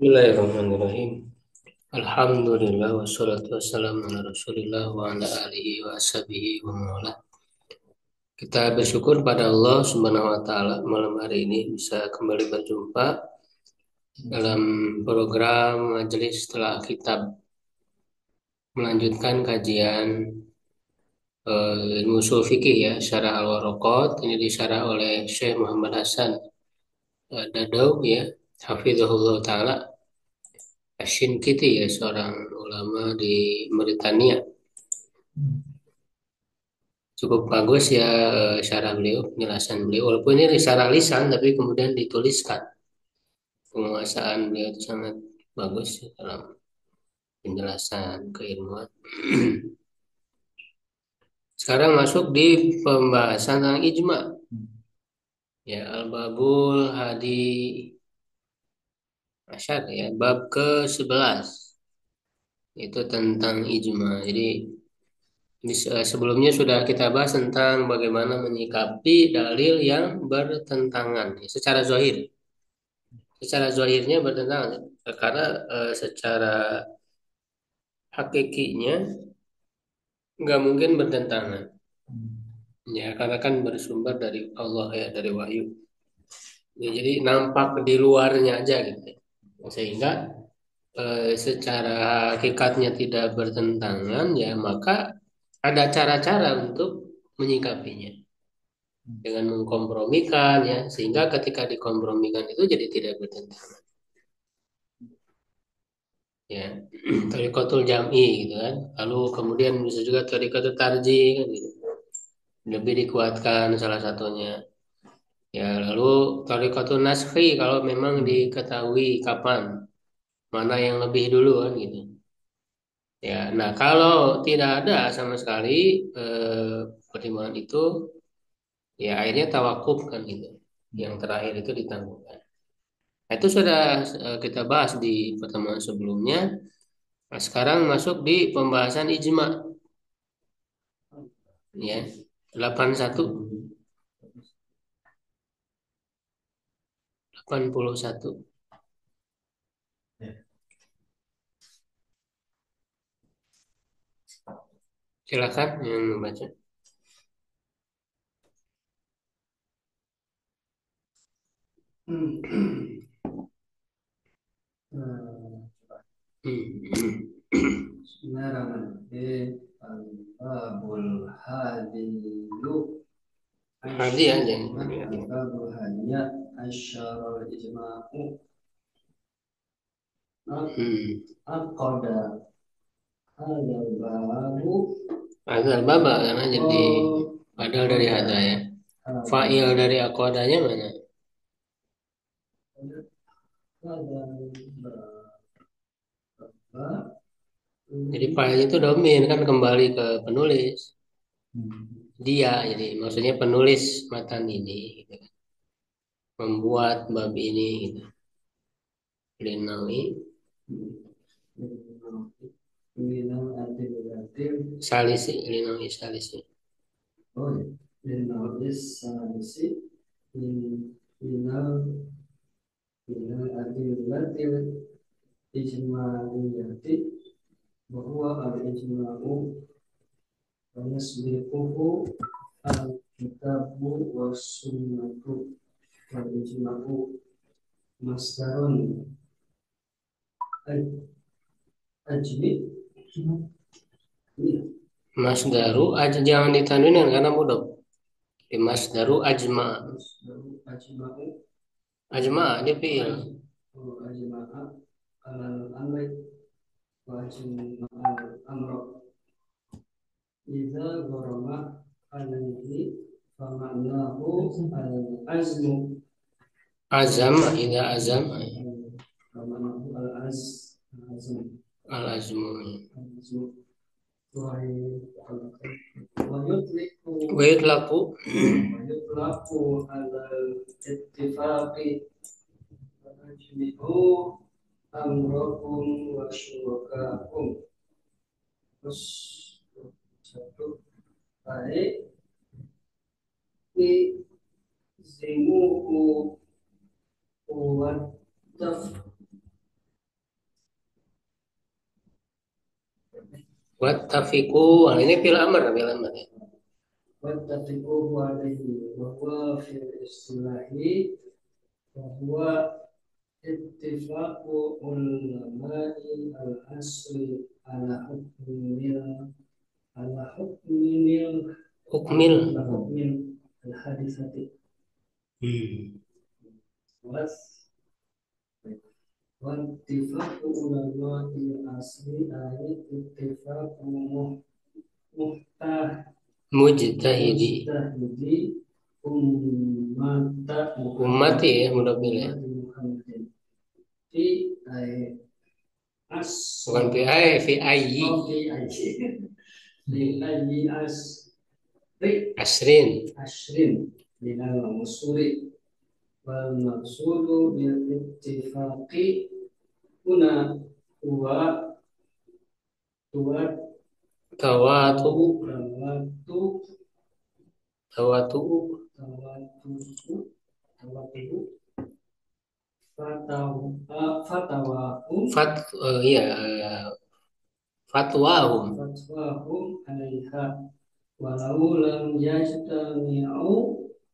Bismillahirrahmanirrahim. Alhamdulillah wassalatu wassalamu ala Rasulillah wa ala alihi wa ashabihi wa mawala. Kita bersyukur pada Allah Subhanahu wa taala malam hari ini bisa kembali berjumpa dalam program Majelis Setelah Kitab, melanjutkan kajian ilmu usul fikih ya, Syarah Al-Waraqat. Ini disyarah oleh Syekh Muhammad Hasan Dadau ya, hafizahullah taala. Asy-Syinkiti ya, seorang ulama di Mauritania. Cukup bagus ya, syarah beliau, penjelasan beliau. Walaupun ini secara lisan, tapi kemudian dituliskan. Penguasaan beliau itu sangat bagus ya, dalam penjelasan keilmuan. Sekarang masuk di pembahasan tentang ijma. Ya, Al-Babul Hadi Asyar ya, bab ke-11. Itu tentang ijma. Jadi sebelumnya sudah kita bahas tentang bagaimana menyikapi dalil yang bertentangan ya, secara zahir. Secara zahirnya bertentangan karena secara hakikinya nggak mungkin bertentangan ya, karena kan bersumber dari Allah ya, dari wahyu ya, jadi nampak di luarnya aja gitu ya. Sehingga secara hakikatnya tidak bertentangan ya, maka ada cara-cara untuk menyikapinya dengan mengkompromikan ya, sehingga ketika dikompromikan itu jadi tidak bertentangan ya. Tariqatul jam'i gitu kan, lalu kemudian bisa juga tariqatul tarjih kan gitu, lebih dikuatkan salah satunya ya. Lalu tariqatul naskhi kalau memang diketahui kapan mana yang lebih dulu kan gitu ya. Nah kalau tidak ada sama sekali pertimbangan itu ya, akhirnya tawakuf kan gitu, yang terakhir itu ditangguhkan. Nah, itu sudah kita bahas di pertemuan sebelumnya. Nah, sekarang masuk di pembahasan ijma ya, 81 81. Silakan yang membaca. Bismillahirrahmanirrahim. Al-babul hadiyu Hadi ya, jangan Al-babul hadiya asyarul ijma'u aqada al-babu Azal baba karena jadi padahal dari hada ya. Fa'il dari akodanya mana? Jadi fa'il itu domin kan, kembali ke penulis. Dia, jadi maksudnya penulis matan ini gitu kan. Membuat bab ini gitu. Linawi minal adil salisi, linawi salisi. oh ya minal salisi minal minal adil ijma'iyati bahwa al-ijma'u wa yasbiquhu al-kitabu wa sunnatu wal ijma'u masdarun ajmi iya Masdaru aja jangan ditanwinin karena mudah. Di masdaru ajma. masdaru ajma'u Ajma dia fi'il. ajma'a al-amri wa ajma'a al-amra idza gharama alaihi fama'nahu al-azmu Azam ida azam fama'nahu al-azmu al azmu. Wa ويطلق على الاتفاق فأجمعوا أمركم وشركاكم. Terus satu baik izimuhu Wattafiqu, ini fil amr, fil amr. واتفقوه عليه وهو في الاصطلاح وهو اتفاق علماء العصر على Hukmil. على حكم الحادثة Hmm. واتفاق علماء العصر أي اتفاق Mujtahidi. مجتهدي أمة Ummati ya, mudah pilih. محمد في أي Bukan عصر fi ay, fi ayyi. في أي في أي عصر Asrin. عشر من العصور والمقصود بالاتفاق هنا هو هو Tawatu. تواتر Tawatu. تواتر تواتر فتواهم Fat, iya, fatwahum. فتواهم عليها ولو لم يجتمعوا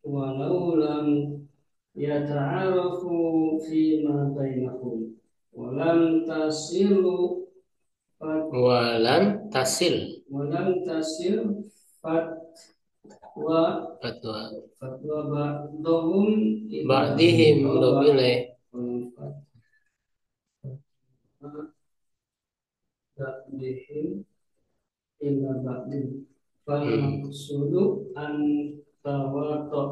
ولو لم يتعارفوا فيما بينهم ولم تصل Walam tasil. ولم تصل فتوى Fatwa. فتوى بعضهم إلى Ba'dihim, mudah pilih. بعضهم إلى بعض Hmm. فالمقصود أن تواطؤ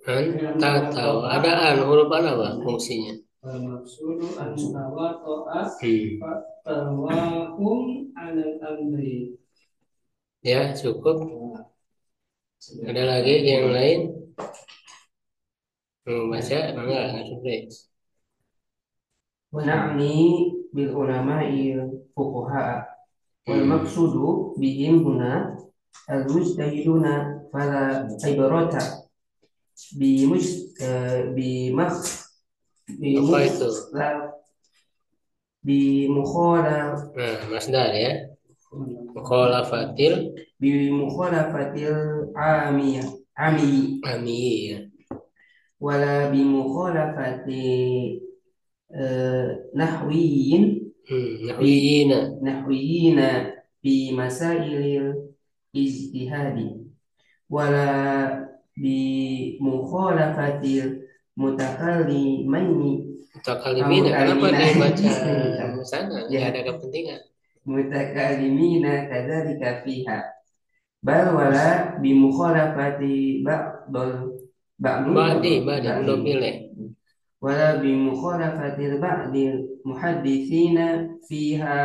Anta tahu. Ada an, huruf an apa fungsinya? المقصود أن تواطؤ Hmm. فتواهم على الأمر. Ya, cukup. Ada lagi yang lain? Mau baca? Enggak cukup. ونعني بالعلماء الفقهاء والمقصود بهم هنا المجتهدون فلا عبرة بمخ Apa itu? بمخالف Nah, masdar ya. Mukhalafatil بمخالفة العامية عمي ami ya. ولا بمخالفة نحويين Nahwiyina. نحويين في مسائل الاجتهاد ولا بمخالفة المتكلمين Mutakalimina. Kenapa dibaca متكلمين sana? Nggak ada kepentingan. متكلمين كذلك فيها بل ولا بمخالفة بعض Badi, mudah pilih. ولا بمخالفة بعض المحدثين فيها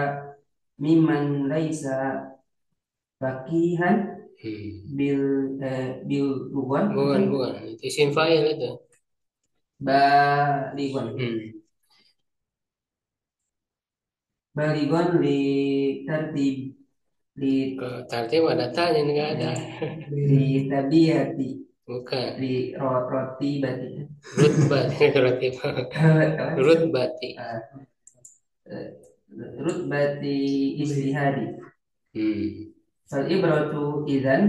ممن ليس فقيها باللغة Bukan. Itu isim fa'il itu. بالغا Hmm. بالغا لترتيب Tartib ada tanya nggak ada. لتربية Bukan. لرتيبة Rutbati. Rutbati. رتبة اجتهاد Hmm. فالإبرة إذن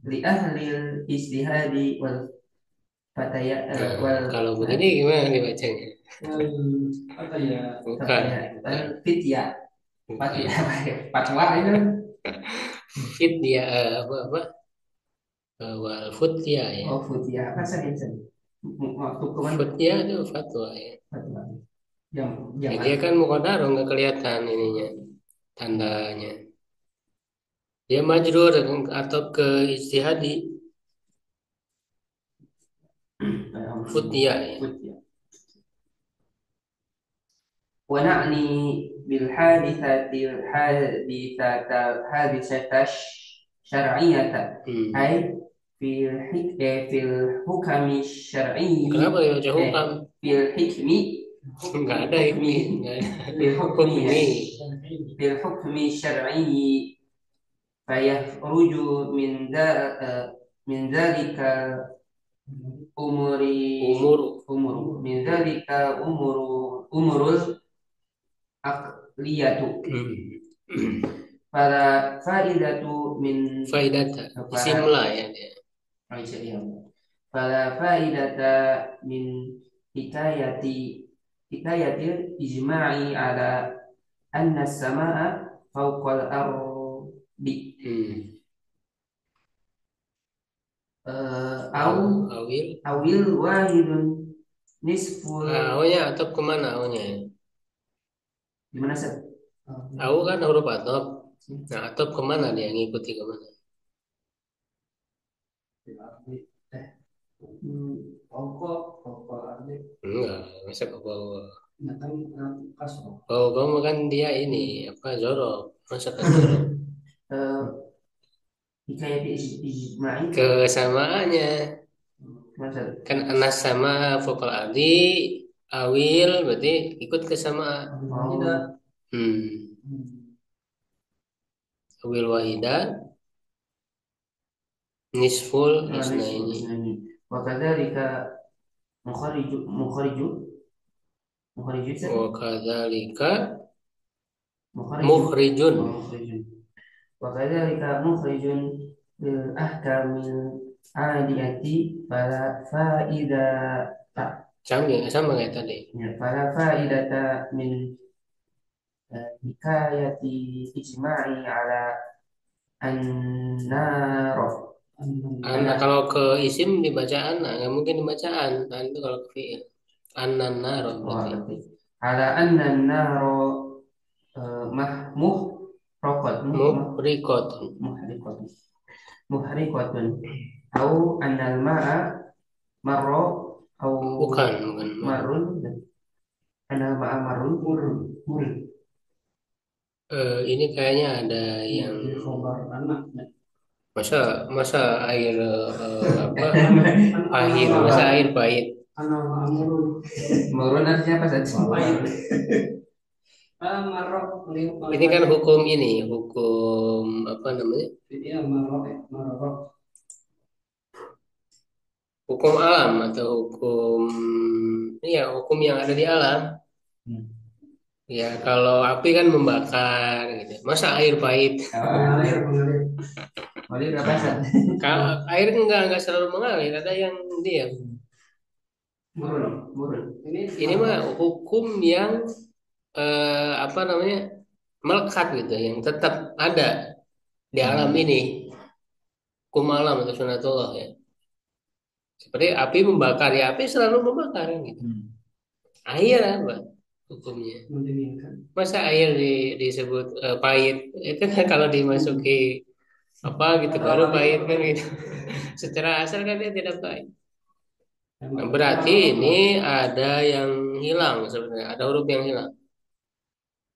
لأهل الاجتهاد والفتيات Kalau begini gimana dibacanya? Bukan. الفتية Bukan. fatwa itu Fit dia apa? Wal futya ya. oh futya apa saja waktu kemana Futya itu fatwa ya. fatwa jam Ya, dia kan muqaddar nggak kelihatan ininya tandanya. Dia majrur atau ke ijtihadi. Futya ya. futya ونعني بالحادثة الحادثة الشرعية أي في الحكم الشرعي Kenapa ya baca hukam? في الحكم Nggak ada hukmi. في الحكم في الحكم الشرعي فيخرج من ذلك أمور من ذلك أمور العقلية Fala faidatu min Faidata. Isim fala lah ya dia. fala faidata min hikayati hikayatil ijma'i ala anna as-samaa fawqal ardi Hmm. au Awil. awil wahidun nisful Awnya atop kemana awnya? gimana sih? Aw kan huruf atop. Nah, atop kemana dia ngikuti kemana? pokok arti. Enggak, masa ke bawah. Nah kan kasro. Bawah kamu kan dia ini apa jorok, masa ke jorok. Eh, hikayat ijma'i Kesamaannya gimana sih? kan anas sama vokal adi awil berarti ikut kesamaan. Oh, Hmm. Awil wahida nisful isnaini. wa kadzalika mukhariju mukhariju mukhariju sih? Wa kadzalika Mukhariju mukhrijun. mukhrijun wa kadzalika mukhrijun lil ahkamil adiyati fala faida Sama kayak tadi. fala faidata min hikayati ijma'i ala an-nar Anak kalau ke isim dibaca anak, nggak mungkin dibaca an. An itu kalau ke fiil. Anan naro berarti. ala anna an-nar mahmuh rokot Muhrikotun. muhrikotun muhrikotun au annal ma'a marro au Bukan. marun annal ma'a marun murun Ini kayaknya ada yang anak. masa masa air apa pahit masa air pahit Anak amurun. marun artinya apa saja Marok. ini kan hukum apa namanya Iya marok. hukum alam atau hukum yang ada di alam ya kalau api kan membakar gitu masa air pahit Mengalir. Wali berapa set kalau air nggak selalu mengalir ada yang diam murun ini mah hukum yang apa namanya melekat gitu yang tetap ada di alam ini hukum alam atau sunatullah ya seperti api membakar ya api selalu membakar gitu air apa hukumnya Mendinginkan. masa air disebut pahit itu kan kalau dimasuki apa gitu baru pahit kan gitu secara asal kan dia tidak pahit. Nah, berarti ini ada yang hilang sebenarnya ada huruf yang hilang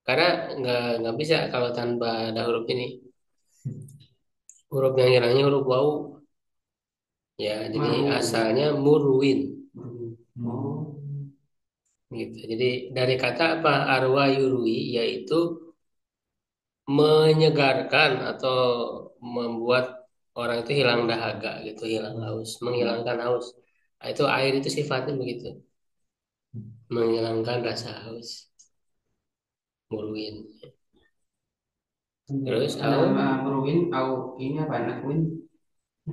karena nggak bisa kalau tanpa ada huruf ini huruf yang hilangnya huruf wau ya jadi asalnya murwin oh gitu jadi dari kata apa arwa yurwi yaitu menyegarkan atau membuat orang itu hilang dahaga gitu hilang haus menghilangkan haus nah, itu air itu sifatnya begitu menghilangkan rasa haus murwin terus au meruin au ini apa nakwin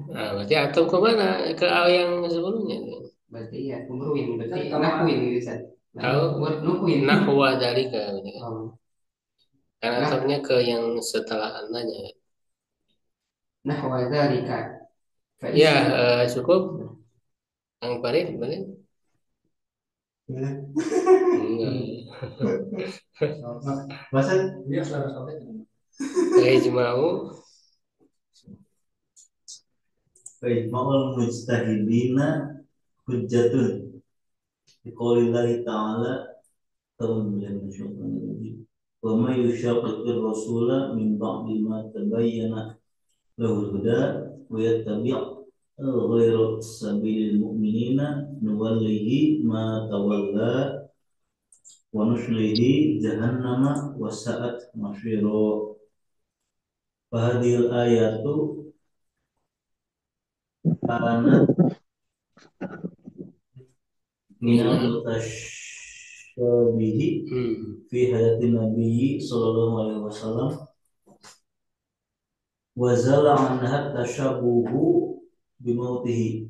nah, berarti atau kemana ke au yang sebelumnya berarti ya meruin berarti nakwin gitu set au nakwin nahwa dalika gitu kan. oh Karena ataunya ke yang setelah ananya nahwa dzalika fa ya cukup yang parit boleh enggak Bahasa dia suara sampai. ijma'u Ijma'ul mujtahidina hujjatun biqaulillahi ta'ala wa may yushaqiqir rasula min ba'di ma tabayyana lahul huda wa yattabi' ghayra sabilil mu'minina nuwallihi ma tawalla wa nuslihi jahannama wa sa'at masira. Fahadil ayatu kanat minal tasyabihi fi hayatin Nabi sallallahu alaihi wasallam wa zala anha tashabbuhu bimautihi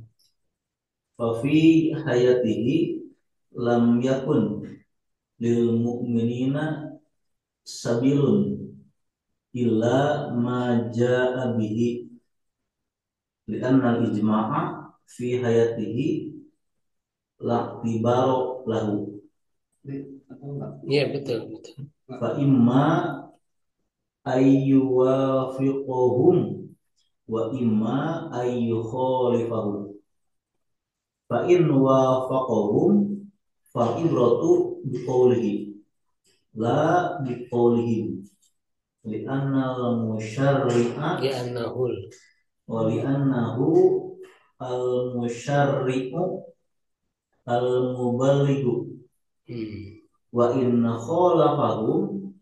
fa fi hayatihi lam yakun lil mu'minina sabilun illa ma jaa bihi li'anna al-ijma'a fi hayatihi la'tibaro lahu Iya, betul, betul. fa imma ayyuwafiquhum wa imma ayyukhalifahum fa in wafaqahum fa ibratu biqaulihi la biqaulihim li'anna al-musyarri'a Li'annahul. wa li'annahu al-musyarri'u al-muballighu wa in khalafahum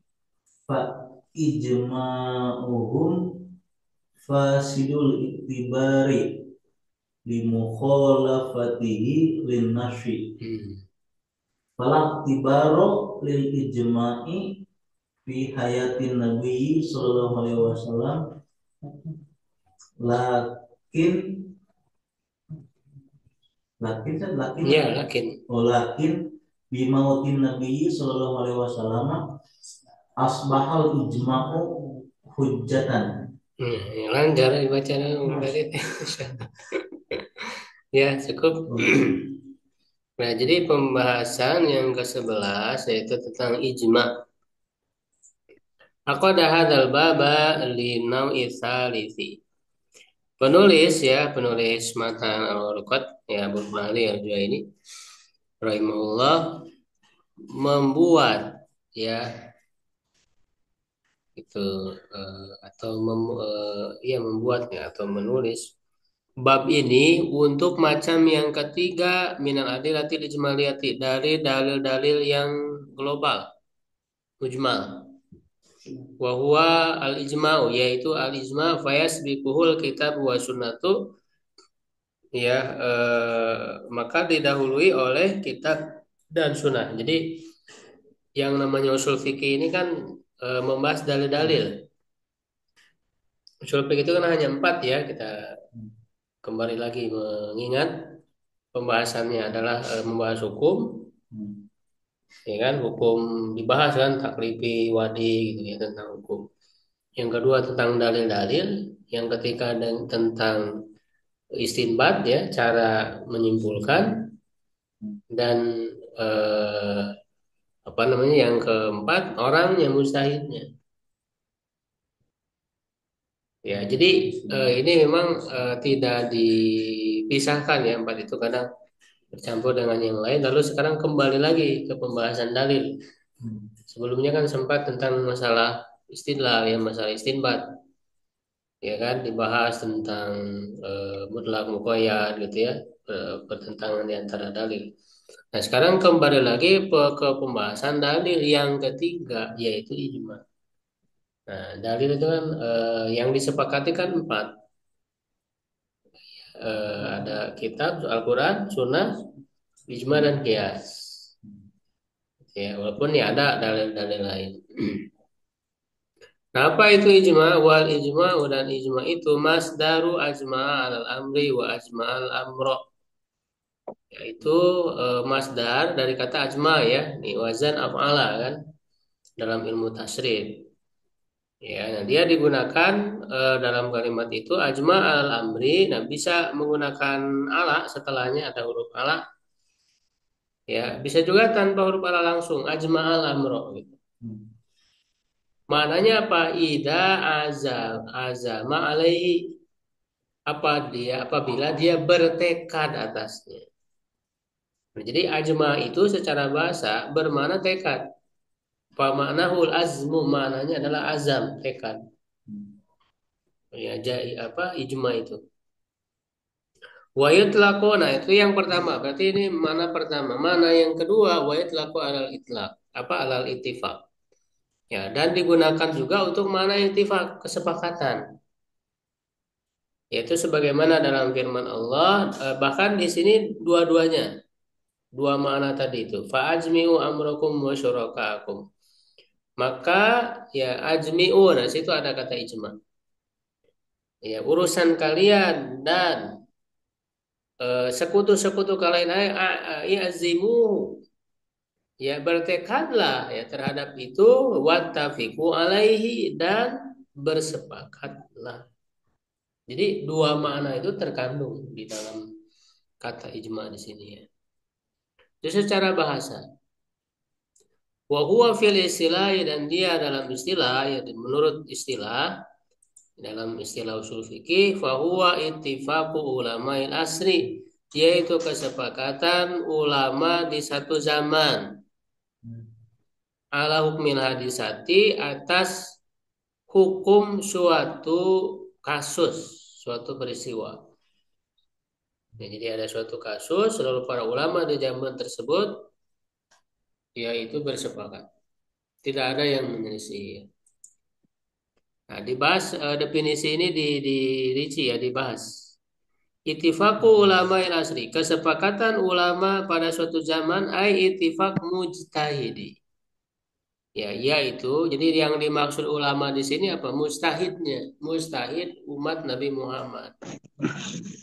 fa ijma'uhum fasidul ittibari li mukhalafatihi lin nasyi fala tibaro lil ijma'i fi hayatin nabi sallallahu alaihi wasallam lakin Iya, lakin. lakin bimautin nabi sallallahu alaihi wasallam asbahal ijma'u hujjatan. Lancar dibaca dari ya, cukup. Nah, jadi pembahasan yang ke-11 yaitu tentang ijma. Aqada hadzal baba li nau'i tsalisi. Penulis Matan al-Warqat ya Abu Mahli al-Juwaini rahimahullah membuat ya itu atau membuatnya atau menulis bab ini untuk macam yang ketiga minal adillatil ijmaliyati dari dalil-dalil yang global mujmal wa huwa al-ijma'u yaitu al-ijma' fayasbiquhul kitab wa sunnatu ya maka didahului oleh kitab dan sunnah. Jadi yang namanya usul fikih ini kan membahas dalil-dalil. Usul fikih itu kan hanya 4 ya, kita kembali lagi mengingat pembahasannya adalah membahas hukum, ya kan, hukum dibahas kan taklifi wadi gitu ya tentang hukum. Yang kedua tentang dalil-dalil, yang ketiga tentang istinbat ya cara menyimpulkan, dan yang keempat orang yang mustahidnya. Ya, jadi ini memang tidak dipisahkan ya, 4 itu kadang bercampur dengan yang lain. Lalu sekarang kembali lagi ke pembahasan dalil. Sebelumnya kan sempat tentang masalah istidlal ya, masalah istinbat. Ya kan, dibahas tentang mutlak muqayyad gitu ya, pertentangan di antara dalil. Nah, sekarang kembali lagi ke pembahasan dalil yang ketiga yaitu ijma. Nah, dalil itu kan yang disepakati kan 4. Ada kitab Al-Quran, Sunnah, ijma dan qiyas. Ya, walaupun ya ada dalil-dalil lain. Nah, apa itu ijma? Wal ijma dan ijma itu masdaru ajma'a alal amri wa ajma'al amro. Yaitu masdar dari kata ajma ya, ini wazan af'ala kan dalam ilmu tasrif. Ya, nah dia digunakan dalam kalimat itu ajma al amri. Nah, bisa menggunakan ala setelahnya ada huruf ala. Ya, bisa juga tanpa huruf ala langsung ajma al amro gitu. Maknanya apa? Ida azama alaihi apabila dia bertekad atasnya. Nah, jadi ajma itu secara bahasa bermakna tekad. Famaknahul azmu maknanya adalah azam, tekad. Ya, ijma itu. Wa yutlaqu, nah itu yang pertama. Berarti ini mana pertama. Mana yang kedua, wa yutlaqu alal itlaq, alal ittifaq. Ya, dan digunakan juga untuk mana ittifaq, kesepakatan. Yaitu sebagaimana dalam firman Allah, bahkan di sini dua-duanya. Dua makna tadi itu. Fa ajmi'u amrakum wa syuraka'akum. Maka ya ajmi'u, nah situ ada kata ijma. Ya, urusan kalian dan sekutu-sekutu kalian azimu, ya bertekadlah ya terhadap itu, wattafiqu alaihi, dan bersepakatlah. Jadi dua makna itu terkandung di dalam kata ijma di sini ya. Jadi secara bahasa, wa huwa fil istilah, dan dia dalam istilah ya, menurut istilah, dalam istilah usul fikih, fa huwa ittifaqu ulama'il asri, yaitu kesepakatan ulama di satu zaman, ala hukmil hadisati, atas hukum suatu kasus, suatu peristiwa. Ya, jadi ada suatu kasus, lalu para ulama di zaman tersebut yaitu bersepakat. Tidak ada yang menyelisih. Nah, dibahas definisi ini di Ricci ya, dibahas. Ittifaqu ulama il asri, kesepakatan ulama pada suatu zaman, ai ittifaq mujtahidi. Ya, yaitu jadi yang dimaksud ulama di sini apa? Mujtahidnya, mujtahid umat Nabi Muhammad.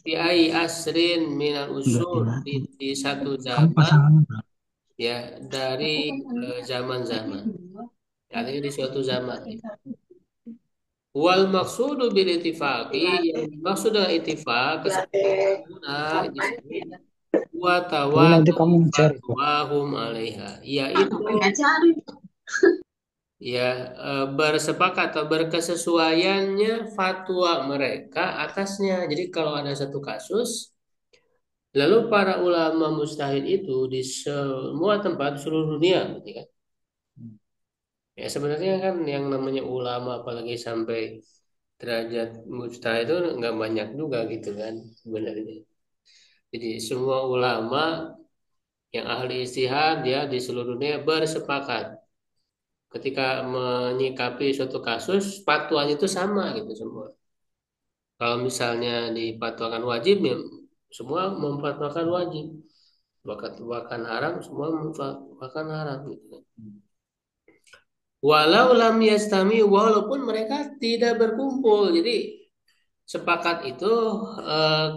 Di ai asrin minal usul, di satu zaman ya, dari zaman-zaman. Artinya di suatu zaman. Wal maksudu bil ittifaqi, yang dimaksud dengan ittifaq kesepakatan di sini, wa Tapi nanti tawatu kamu mencari. fatwahum alaiha, yaitu ya bersepakat atau berkesesuaiannya fatwa mereka atasnya. Jadi kalau ada satu kasus, lalu para ulama mujtahid itu di semua tempat seluruh dunia, gitu kan? Ya sebenarnya kan yang namanya ulama apalagi sampai derajat mujtahid itu nggak banyak juga gitu kan sebenarnya. Jadi semua ulama yang ahli ijtihad ya di seluruh dunia bersepakat ketika menyikapi suatu kasus, fatwanya itu sama gitu semua. Kalau misalnya dipatwakan wajib, ya semua memfatwakan wajib. Bahkan haram, semua memfatwakan haram gitu kan. Walau lam yastami, walaupun mereka tidak berkumpul. Jadi sepakat itu eh,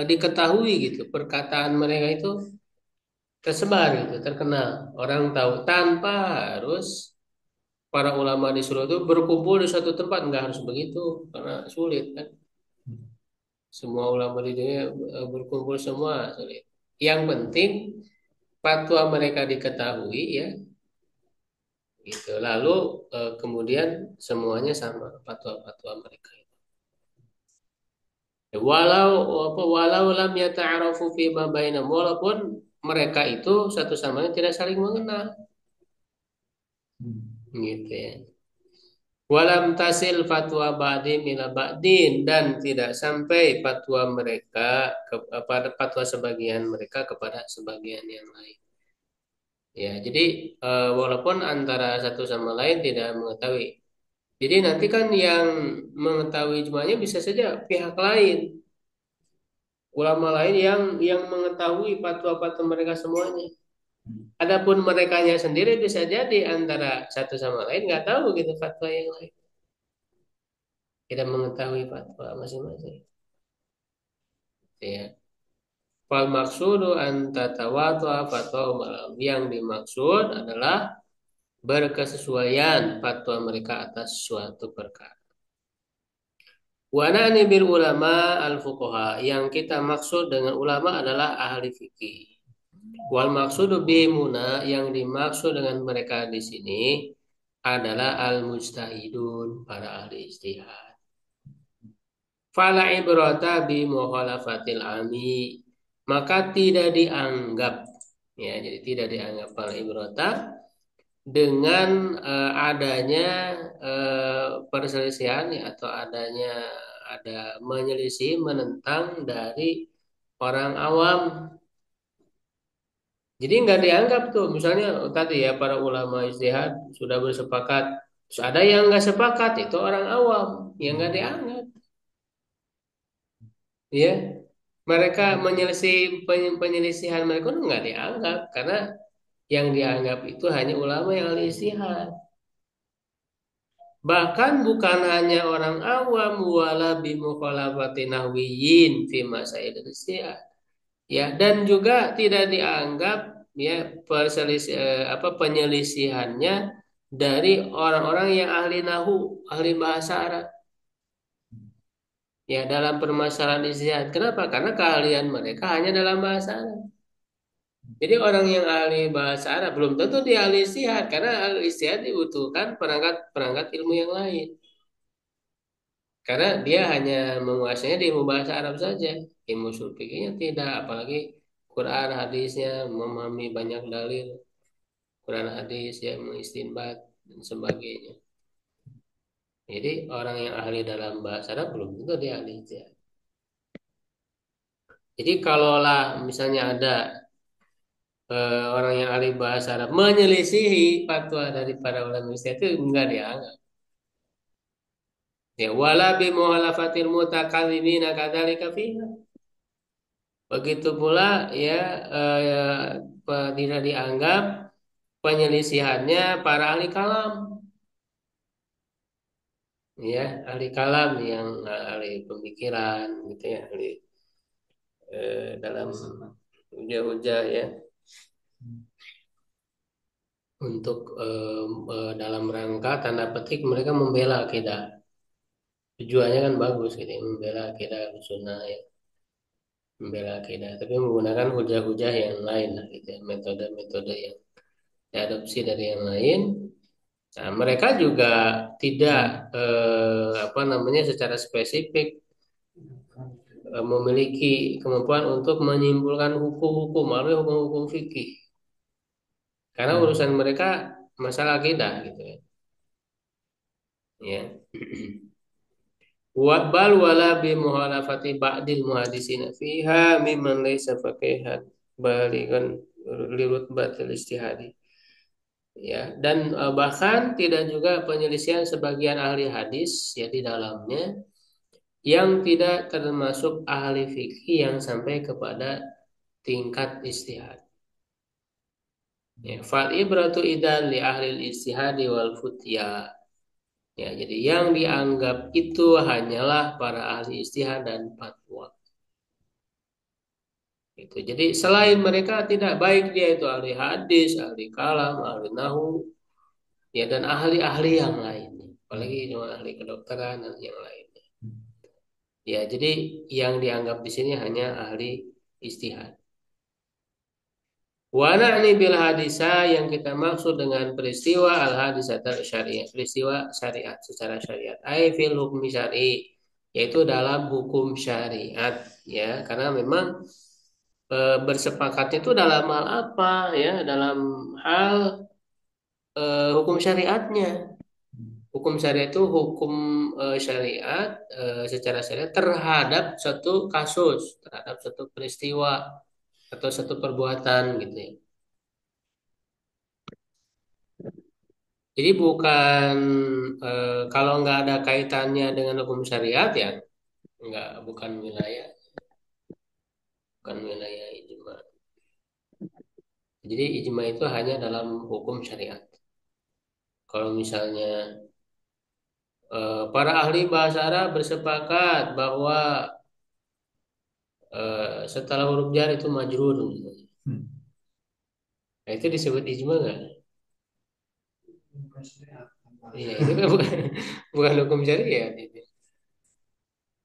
diketahui gitu, perkataan mereka itu tersebar gitu, terkenal, orang tahu tanpa harus para ulama di Solo itu berkumpul di suatu tempat. Nggak harus begitu karena sulit kan, semua ulama di dunia berkumpul semua sulit. Yang penting fatwa mereka diketahui ya gitu, lalu kemudian semuanya sama fatwa-fatwa mereka. Walau lam yata'arafu fi ma bainahum, walaupun mereka itu satu sama lain tidak saling mengenal gitu ya. Walam tasil fatwa ba'dim ila ba'din, dan tidak sampai fatwa mereka kepada fatwa sebagian mereka kepada sebagian yang lain. Ya, jadi walaupun antara satu sama lain tidak mengetahui. Jadi nanti kan yang mengetahui ijma'nya bisa saja pihak lain, ulama lain yang mengetahui fatwa-fatwa mereka semuanya. Adapun merekanya sendiri bisa jadi antara satu sama lain nggak tahu gitu fatwa yang lain, tidak mengetahui fatwa masing-masing. Ya. Fal maksudu an tatawatu'a fatwa malam. Yang dimaksud adalah berkesesuaian fatwa mereka atas suatu perkara. Wa na'ni bil ulama al fuqaha. Yang kita maksud dengan ulama adalah ahli fikih. Wal maksudu bimuna, yang dimaksud dengan mereka di sini adalah al mujtahidun, para ahli ijtihad. Fala ibrata bi mukhalafatil ami, maka tidak dianggap ya, jadi tidak dianggap fala ibrata dengan adanya perselisihan ya, atau ada menyelisih menentang dari orang awam. Jadi nggak dianggap tuh, misalnya tadi ya para ulama ijtihad sudah bersepakat, terus ada yang nggak sepakat, itu orang awam yang nggak dianggap, ya. Mereka penyelisihan mereka itu nggak dianggap karena yang dianggap itu hanya ulama yang ahli ijtihad. Bahkan bukan hanya orang awam wala bimukhalafati nahwiyin fi masail istihad. Ya, dan juga tidak dianggap ya penyelisihannya dari orang-orang yang ahli nahu, ahli bahasa Arab. Ya, dalam permasalahan istihad. Kenapa? Karena keahlian mereka hanya dalam bahasa Arab. Jadi orang yang ahli bahasa Arab belum tentu dia ahli istihad karena ahli istihad dibutuhkan perangkat-perangkat ilmu yang lain. Karena dia hanya menguasainya di ilmu bahasa Arab saja, ilmu usul fikihnya tidak, apalagi Quran hadisnya memahami banyak dalil, Quran hadis ya mengistinbat dan sebagainya. Jadi orang yang ahli dalam bahasa Arab belum tentu dia ahli istihad. Jadi kalaulah misalnya ada orang yang ahli bahasa Arab menyelisihi fatwa dari para ulama istihad itu enggak dianggap. Ya wala bi muhalafatil mutakallimina kadzalika fiha. Begitu pula ya tidak dianggap penyelisihannya para ahli kalam, ya ahli kalam yang ahli pemikiran gitu ya, ahli dalam hujah-hujah ya untuk dalam rangka tanda petik mereka membela akidah. Tujuannya kan bagus gitu ya, membela akidah sunnah ya, membela akidah, tapi menggunakan hujah-hujah yang lain lah gitu ya, metode-metode yang diadopsi dari yang lain. Nah, mereka juga tidak secara spesifik memiliki kemampuan untuk menyimpulkan hukum-hukum atau hukum-hukum fikih. Karena urusan mereka masalah akidah gitu ya. Ya. Wa bal wala bi muhalafati ba'dil muhadisina fiha mimman laysa faqihan baligan lirutbatil istihadi. Ya, dan bahkan tidak juga penyelisihan sebagian ahli hadis ya di dalamnya yang tidak termasuk ahli fikih yang sampai kepada tingkat istihad. Ya, fal ibratu idan li ahli istihadi wal futya. Ya, jadi yang dianggap itu hanyalah para ahli istihad dan fatwa. Itu. Jadi selain mereka tidak baik dia itu ahli hadis, ahli kalam, ahli nahu, ya dan ahli-ahli yang lainnya. Apalagi cuma ahli kedokteran dan yang lainnya. Ya, jadi yang dianggap di sini hanya ahli istihad. Wa na'ni bil hadisa yang kita maksud dengan peristiwa al hadisatul syariah, peristiwa syariat secara syariat. Ai fil hukmi syar'i, yaitu dalam hukum syariat ya, karena memang bersepakatnya itu dalam hal apa ya, dalam hal hukum syariatnya. Hukum syariat itu hukum syariat secara syariat terhadap suatu kasus, terhadap suatu peristiwa atau satu perbuatan gitu ya. Jadi bukan kalau nggak ada kaitannya dengan hukum syariat ya nggak bukan wilayah ijma. Jadi ijma itu hanya dalam hukum syariat. Kalau misalnya para ahli bahasa Arab bersepakat bahwa setelah huruf jar itu majrur misalnya. Nah, itu disebut ijma nggak? Iya, itu kan bukan hukum syariat itu.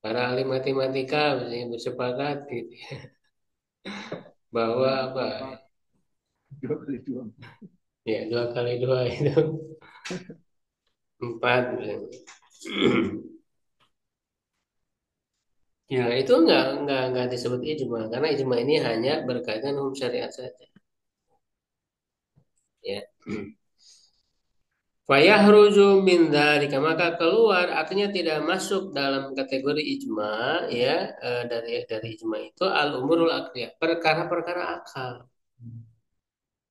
Para ahli matematika misalnya bersepakat gitu ya, bahwa apa? Dua kali dua. Ya, 2 kali 2 itu 4 misalnya. Ya, itu nggak disebut ijma karena ijma ini hanya berkaitan hukum syariat saja. Ya. Fayahruzu min dzalika, maka keluar artinya tidak masuk dalam kategori ijma ya, dari ijma itu al umurul aqliyah, perkara-perkara akal.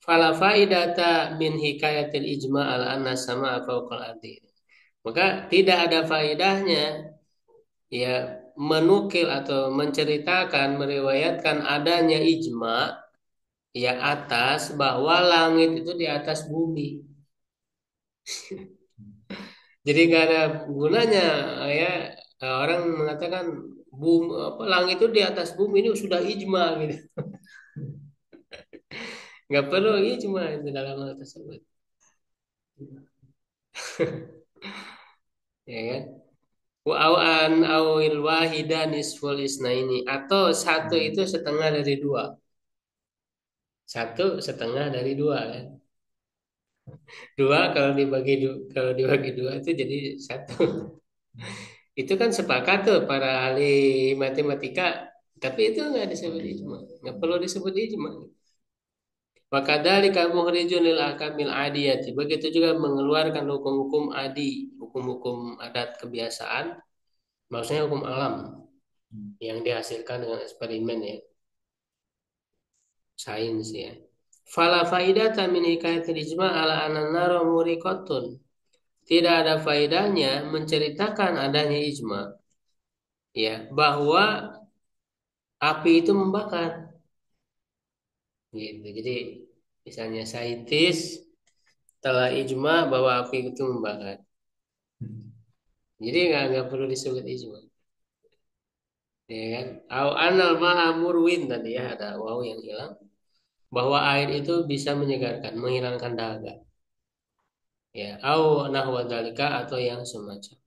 Fala faidata min hikayatil ijma al anna sama fawqal adil. Maka tidak ada faidahnya ya menukil atau menceritakan meriwayatkan adanya ijma ya atas bahwa langit itu di atas bumi. Jadi nggak ada gunanya ya orang mengatakan bumi apa langit itu di atas bumi ini sudah ijma gitu. Nggak perlu ijma itu dalam hal tersebut. Ya kan? Wa au an awil wahida nisful isnaini atau satu itu setengah dari dua. Satu setengah dari dua kan. Dua kalau dibagi dua itu jadi satu. Itu kan sepakat tuh para ahli matematika, tapi itu nggak disebut ijma, nggak perlu disebut ijma. Maka dari kamu lil akamil adiyati, begitu juga mengeluarkan hukum-hukum adi, hukum-hukum adat kebiasaan, maksudnya hukum alam yang dihasilkan dengan eksperimen ya, sains ya. Fala faidata min hikayatil ijma ala anannara muriqatun. Tidak ada faedahnya menceritakan adanya ijma ya bahwa api itu membakar gitu. Jadi misalnya saintis telah ijma bahwa api itu membakar. Jadi nggak perlu disebut ijma. Ya kan? Au anal maha murwin tadi ya ada waw yang hilang bahwa air itu bisa menyegarkan, menghilangkan dahaga. Ya, au nahwa dzalika atau yang semacam.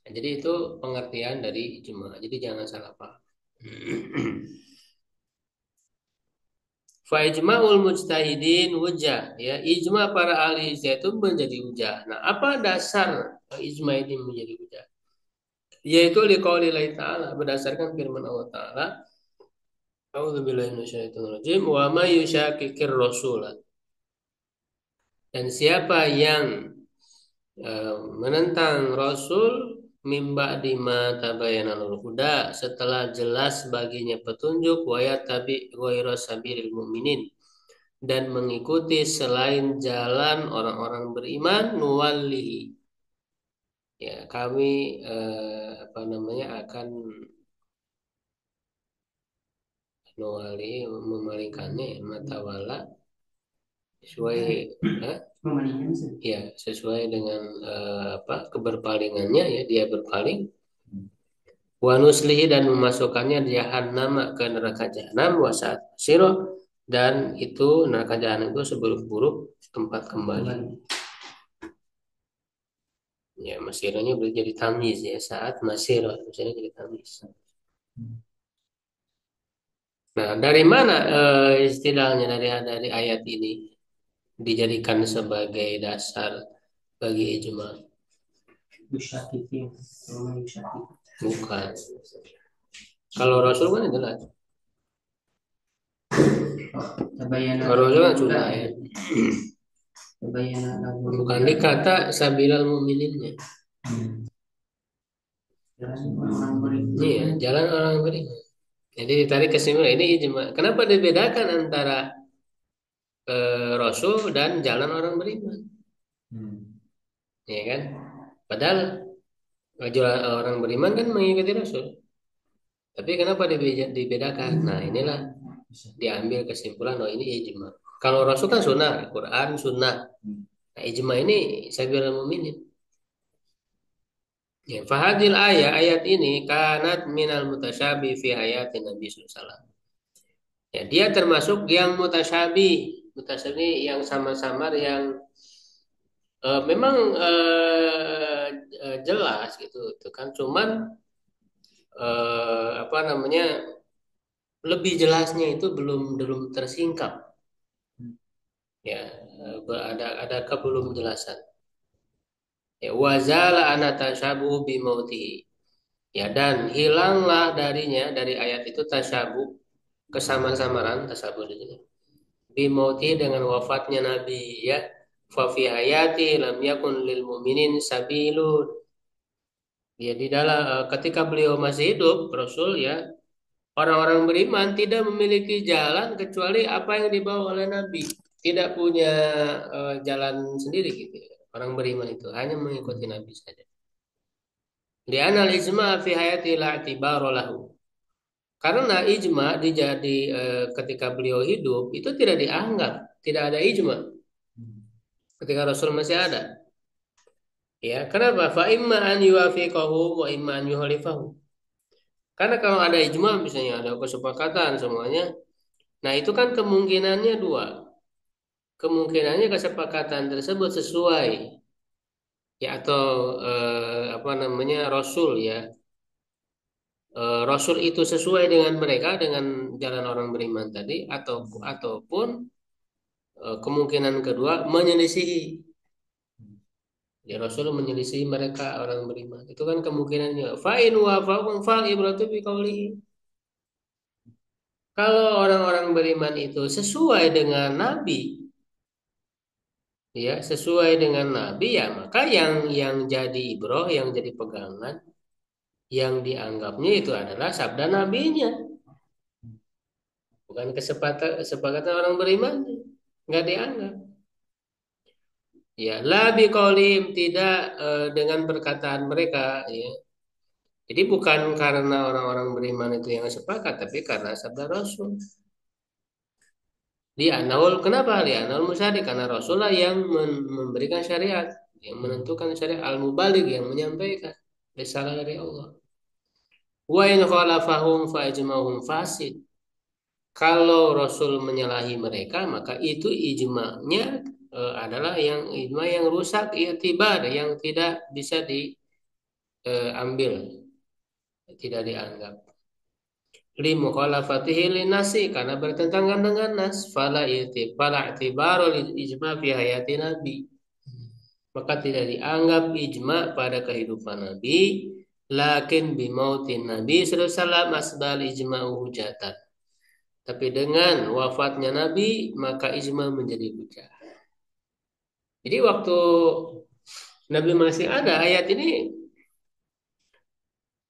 Jadi itu pengertian dari ijma. Jadi jangan salah paham. Fa ijma'ul mujtahidin hujjah ya ijma para ahli ijtihad itu menjadi hujjah. Nah, apa dasar ijma ini menjadi hujjah? Yaitu liqaulillahi ta'ala berdasarkan firman Allah Ta'ala A'udzubillahi minasyaitonir rajim wa may yushaqiqir rasul. Dan siapa yang menentang Rasul mimba dima tabayyana huda setelah jelas baginya petunjuk wa yattabi ghaira sabilil mu'minin dan mengikuti selain jalan orang-orang beriman nuwallihi ya kami apa namanya akan nuwali memalingkannya ya, mata wala sesuai Memalingkan ya sesuai dengan apa keberpalingannya ya dia berpaling wa nuslihi dan memasukkannya jahanam ke neraka jahanam wasat siro dan itu neraka jahanam itu seburuk-buruk tempat kembali. Ya, masirnya boleh jadi tamyiz ya saat masir misalnya jadi tamyiz. Nah, dari mana istilahnya dari ayat ini dijadikan sebagai dasar bagi ijma? Yushaqiqin, Bukan. Kalau Rasul kan jelas. Kalau Rasul kan sudah ya. Bukan dikata sabilal mu'mininnya. Iya, jalan orang beriman. Jadi ditarik kesimpulan ini ijma. Kenapa dibedakan antara Rasul dan jalan orang beriman? Ya kan? Padahal jalan orang beriman kan mengikuti Rasul. Tapi kenapa dibedakan? Nah, inilah diambil kesimpulan oh ini ijma. Kalau Rasul kan sunnah, Quran sunnah. Nah, ijma ini sabilal mu'minin. Ya, fahadil ayat ini kanat minal mutasyabi fi hayatin Nabi SAW. Ya, dia termasuk yang mutasyabi, mutasyabi yang samar-samar yang memang jelas gitu, itu kan cuman apa namanya lebih jelasnya itu belum tersingkap. Ya, ada belum jelasan. Ya, wazala anatasyabu bimautihi. Ya, dan hilanglah darinya dari ayat itu tasyabu kesamar-samaran tasyabu di sini. Bimauti dengan wafatnya Nabi ya. Fa fi hayati lam yakun lil mu'minin sabilun. Ya di dalam ketika beliau masih hidup Rasul ya orang-orang beriman tidak memiliki jalan kecuali apa yang dibawa oleh Nabi. Tidak punya jalan sendiri gitu ya. Orang beriman itu hanya mengikuti Nabi saja. Li'anna al-ijma' fi hayati la i'tibara lahu. Karena ijma dijadi ketika beliau hidup itu tidak dianggap, tidak ada ijma ketika Rasul masih ada. Ya, kenapa? Fa imma an yuwafiqahu wa imma an yukhalifahu. Karena kalau ada ijma misalnya ada kesepakatan semuanya, nah itu kan kemungkinannya dua. Kemungkinannya kesepakatan tersebut sesuai ya atau apa namanya Rasul ya. Rasul itu sesuai dengan mereka dengan jalan orang beriman tadi ataupun kemungkinan kedua menyelisihi. Ya Rasul menyelisih mereka orang beriman. Itu kan kemungkinannya. Fa'in wa fa'un fa'al ibratu biqaulihi. Kalau orang-orang beriman itu sesuai dengan Nabi, ya sesuai dengan Nabi ya maka yang jadi ibroh, yang jadi pegangan, yang dianggapnya itu adalah sabda Nabinya, bukan kesepakatan orang beriman, nggak dianggap. Ya, la biqaulim tidak dengan perkataan mereka, ya. Jadi bukan karena orang-orang beriman itu yang sepakat, tapi karena sabda Rasul. Di Anaul, kenapa? Di Anaul Musyari, karena Rasulullah yang memberikan syariat, yang menentukan syariat al-mubaligh, yang menyampaikan risalah dari Allah. Wa in khalafahum fa ijma'uhum fasid. Kalau Rasul menyalahi mereka, maka itu ijma'nya adalah ijma' yang rusak, i'tibar, yang tidak bisa diambil, tidak dianggap. Li mukhalafatihi linasi, karena bertentangan dengan nas, fala i'tibaru lil ijma' fi hayati nabi, maka tidak dianggap ijma' pada kehidupan Nabi. Lakin bimautin Nabi sallallahu alaihi wasallam asbal ijma'u hujatan, tapi dengan wafatnya Nabi maka ijma' menjadi hujah. Jadi waktu Nabi masih ada, ayat ini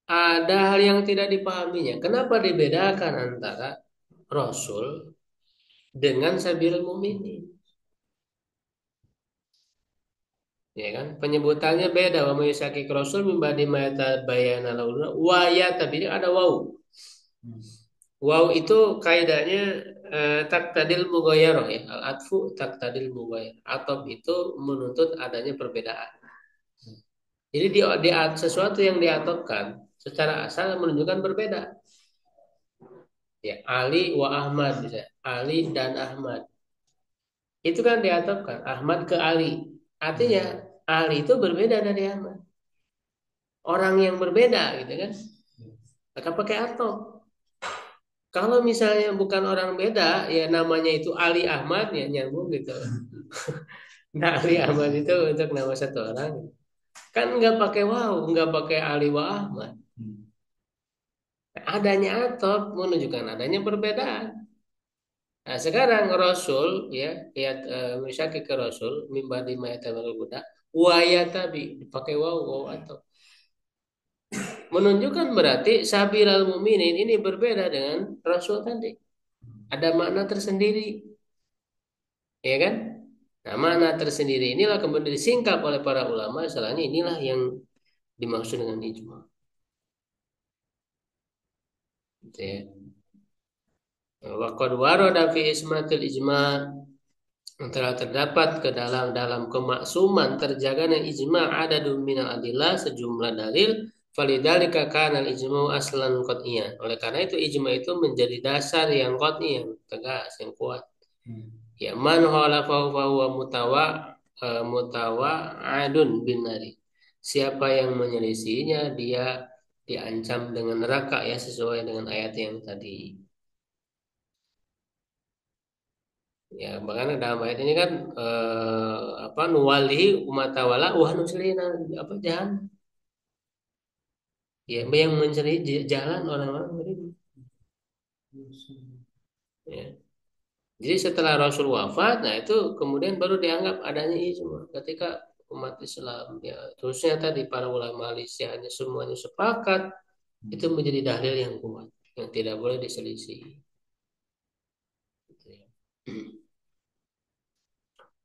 ada hal yang tidak dipahaminya. Kenapa dibedakan antara Rasul dengan Sabilul Mukminin? Ya kan? Penyebutannya beda. Wa may yushaqiq Rasul min ba'di ma yatabayyana lahu wa ya, tapi ada waw. Waw itu kaidahnya taktadil mughayyarah ya. Al-atfu taktadil mughayyarah. Atop itu menuntut adanya perbedaan. Jadi di sesuatu yang diatopkan secara asal menunjukkan berbeda. Ya, Ali wa Ahmad bisa. Ali dan Ahmad. Itu kan diatopkan Ahmad ke Ali. Artinya Ali itu berbeda dari Ahmad. Orang yang berbeda gitu kan. Maka pakai atop. Kalau misalnya bukan orang beda, ya namanya itu Ali Ahmad ya nyambung gitu. Nah Ali Ahmad itu untuk nama satu orang. Kan nggak pakai wow, nggak pakai Ali wa Ahmad. Adanya atop menunjukkan adanya perbedaan. Nah sekarang Rasul ya lihat misalnya ke Rasul mimba di mayat budak waya tabi dipakai wow atop menunjukkan berarti sabilal mukminin ini berbeda dengan Rasul tadi. Ada makna tersendiri, ya kan? Nah, makna tersendiri inilah kemudian disingkap oleh para ulama. Salahnya inilah yang dimaksud dengan ijma. Gitu ya. Wa qad warada fi ismatil ijma, telah terdapat ke dalam kemaksuman terjaganya ijma ada minal adillah sejumlah dalil. Falidzalika kana al-ijma aslan qat'iyyan. Oleh karena itu ijma itu menjadi dasar yang qat'i, yang tegas, yang kuat. Ya man khalafahu fa huwa mutawa'adun bin nari. Siapa yang menyelisihinya dia diancam dengan neraka ya sesuai dengan ayat yang tadi. Ya bahkan dalam ayat ini kan apa nuwalihi umatawala wa nuslina apa jahan. Ya yang mencari jalan orang-orang beriman. Ya. Jadi setelah Rasul wafat, nah itu kemudian baru dianggap adanya ijma. Ketika umat Islam, ya terusnya tadi para ulama Malaysia hanya semuanya sepakat, itu menjadi dalil yang kuat, yang tidak boleh diselisih.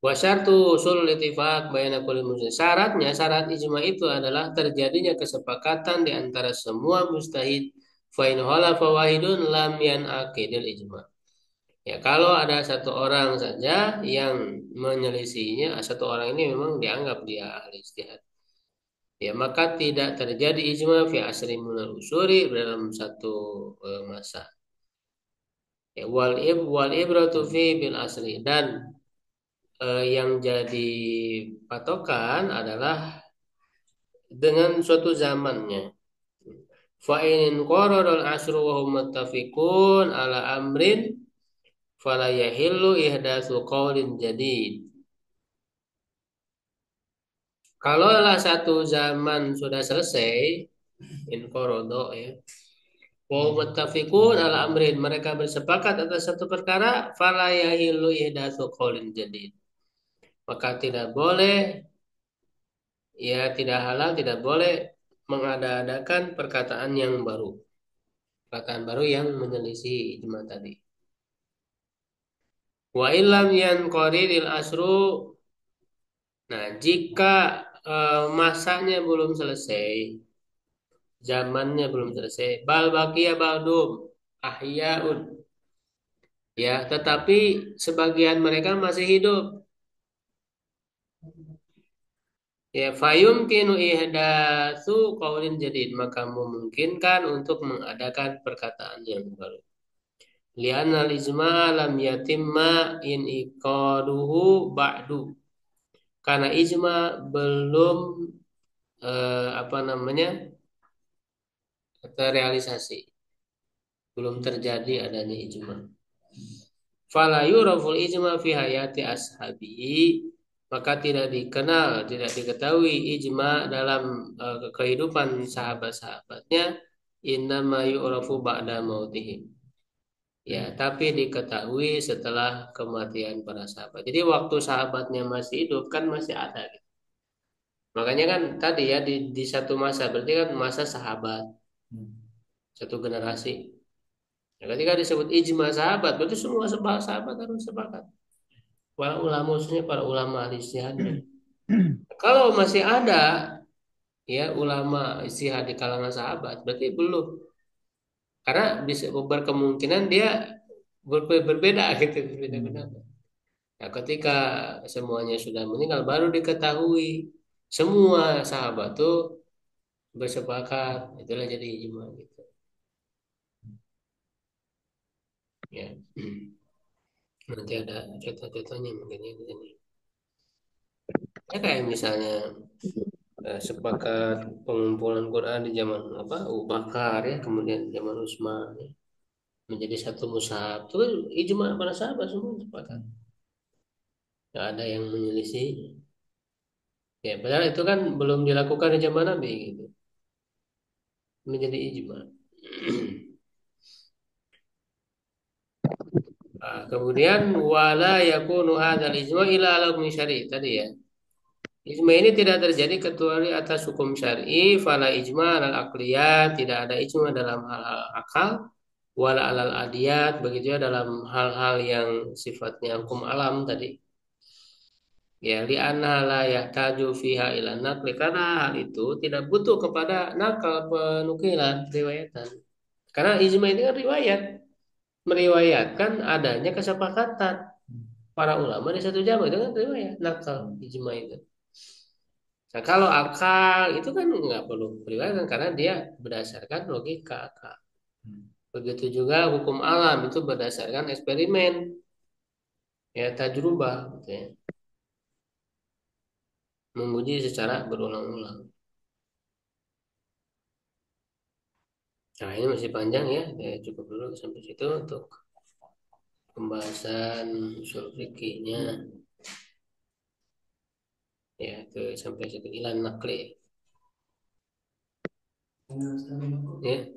Wasyartu usul ittifaq baina kulli muslim. Syarat ijma itu adalah terjadinya kesepakatan di antara semua mustahid. Fa in khalafa wahidun lam yanaqidil ijma. Ya, kalau ada satu orang saja yang menyelisihinya, satu orang ini memang dianggap dia ahli ijtihad. Ya, maka tidak terjadi ijma fi asri munal usuri dalam satu masa. Ya, wal ibratu fi bil asri, dan yang jadi patokan adalah dengan suatu zamannya. Fa in qaradul asru wa hum muttafiqun ala amrin fala yahillu ihdatsu qaulin jadid. Kalaulah satu zaman sudah selesai, in qarada ya. Wa hum muttafiqun ala amrin, mereka bersepakat atas satu perkara, fala yahillu ihdatsu qaulin jadid. Maka tidak boleh, ya tidak halal, tidak boleh mengada-adakan perkataan yang baru. Perkataan baru yang menyelisih ijma tadi. Wa illam yanqaridil asru, nah jika masanya belum selesai, zamannya belum selesai, bal baqiya ba'dum ahyaun, ya tetapi sebagian mereka masih hidup, ya fayumkinu ihdatsu qaulin jadid, maka memungkinkan untuk mengadakan perkataan yang baru. Li'anna al-ijma' lam yatimma in iqaduhu ba'du, karena ijma belum apa namanya terrealisasi, belum terjadi adanya ijma. Fala yuraful ijma fi hayati ashabihi, maka tidak dikenal, tidak diketahui ijma dalam kehidupan sahabat-sahabatnya. Innama yu'rafu ba'da mautihim, ya tapi diketahui setelah kematian para sahabat. Jadi waktu sahabatnya masih hidup kan masih ada gitu. Makanya kan tadi ya di satu masa, berarti kan masa sahabat, satu generasi. Ya, ketika disebut ijma sahabat, berarti semua sahabat harus sepakat. Para ulama, maksudnya para ulama ahli ijtihad. Kalau masih ada ya ulama ijtihad di kalangan sahabat, berarti belum. Karena bisa berkemungkinan dia berbeda gitu, berbeda pendapat. Nah, ketika semuanya sudah meninggal, baru diketahui semua sahabat tuh bersepakat, itulah jadi ijma gitu. Ya. Nanti ada contoh-contohnya mungkin ya di sini. Ya kayak misalnya sepakat pengumpulan Quran di zaman apa Abu Bakar ya, kemudian zaman Utsman ya, menjadi satu mushaf. Itu kan ijma para sahabat semua sepakat. Nggak ada yang menyelisih. Ya, padahal itu kan belum dilakukan di zaman Nabi gitu. Menjadi ijma. Nah, kemudian wala yakunu hadzal ijma ila ala hukmi syar'i tadi ya. Ijma ini tidak terjadi kecuali atas hukum syar'i, fala ijma alal aqliyat, tidak ada ijma dalam hal-hal akal, wala alal adiyat, begitu ya dalam hal-hal yang sifatnya hukum alam tadi. Ya, li'anna la yahtaju fiha ila naqli, karena hal itu tidak butuh kepada nakal, penukilan, riwayatan. Karena ijma ini kan riwayat, meriwayatkan adanya kesepakatan para ulama di satu zaman, itu kan riwayat, nakal, ijma itu. Nah, kalau akal itu kan nggak perlu periwayatan karena dia berdasarkan logika akal. Begitu juga hukum alam itu berdasarkan eksperimen, ya tajrubah, gitu ya. Menguji secara berulang-ulang. Nah ini masih panjang ya, cukup dulu sampai situ untuk pembahasan usul fikihnya, ya itu sampai situ ilan nakli. Ya.